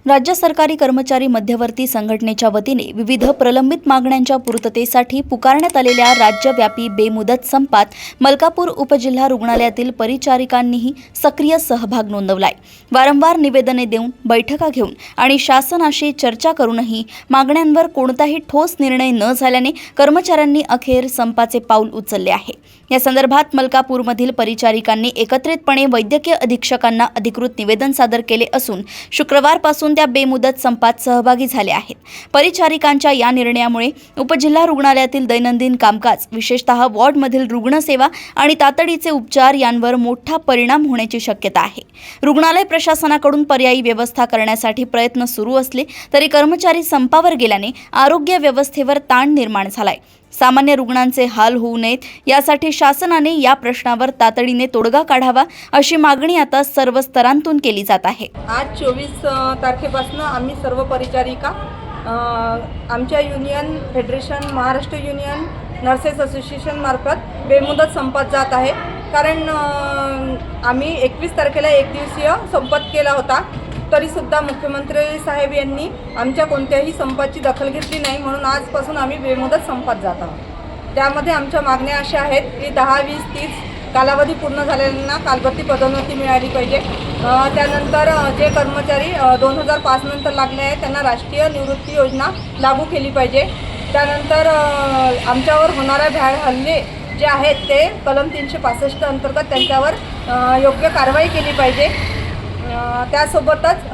राज्य सरकारी कर्मचारी मध्यवर्ती संघटनेच्या वतीने विविध प्रलंबित मागण्यांच्या पूर्ततेसाठी पुकारण्यात आलेल्या राज्यव्यापी बेमुदत संपात मलकापूर उपजिल्हा रुग्णालयातील परिचारिकांनीही सक्रिय सहभाग नोंदवलाय। वारंवार निवेदने देऊन, बैठका घेऊन आणि शासनाशी चर्चा करूनही मागण्यांवर कोणताही ठोस निर्णय न झाल्याने कर्मचाऱ्यांनी अखेर संपाचे पाऊल उचलले आहे। या संदर्भात मलकापूरमधील परिचारिकांनी एकत्रितपणे वैद्यकीय अधीक्षकांना अधिकृत निवेदन सादर केले असून शुक्रवारपासून त्या बेमुदत संपात सहभागी झाले आहेत। परिचारिकांच्या या निर्णयामुळे उपजिल्हा रुग्णालयातील दैनंदिन कामकाज, विशेषतः वॉर्डमधील रुग्णसेवा आणि तातडीचे उपचार यांवर मोठा परिणाम होण्याची शक्यता आहे। रुग्णालय प्रशासनाकडून पर्यायी व्यवस्था करण्यासाठी प्रयत्न सुरू असले तरी कर्मचारी संपावर गेल्याने आरोग्य व्यवस्थेवर ताण निर्माण झालाय। सामान्य रुग्णांचे हाल होऊ नयेत यासाठी शासनाने या प्रश्नावर तातडीने तोडगा काढावा अशी मागणी आता सर्व स्तरांतून केली जात आहे। आज 24 तारखेपासून आम्ही सर्व परिचारिका आमच्या union federation Maharashtra union nurses association मार्फत बेमुदत संपात जात आहे। कारण आम्ही 21 तारखेला एक दिवसीय संपात केला होता, तरीसुद्धा मुख्यमंत्री साहेब यांनी आमच्या कोणत्याही संपाची दखल घेतली नाही, म्हणून आजपासून आम्ही बेमुदत संपात जात आहोत। त्यामध्ये आमच्या मागण्या अशा आहेत की 10, 20, 30 कालावधी पूर्ण झालेल्यांना कालबद्धी पदोन्नती मिळाली पाहिजे। त्यानंतर जे कर्मचारी 2005 नंतर लागले आहेत त्यांना राष्ट्रीय निवृत्ती योजना लागू केली पाहिजे। त्यानंतर आमच्यावर होणाऱ्या भ्याड हल्ले जे आहेत ते कलम 365 अंतर्गत त्यांच्यावर योग्य कारवाई केली पाहिजे। त्यासोबतच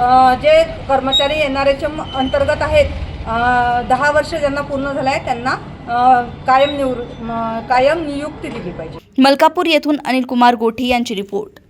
जे कर्मचारी NRHM अंतर्गत आहेत 10 वर्ष ज्यांना पूर्ण झाले आहे त्यांना कायम नियुक्ती दिली पाहिजे। मलकापूर येथून अनिल कुमार गोठी यांची रिपोर्ट।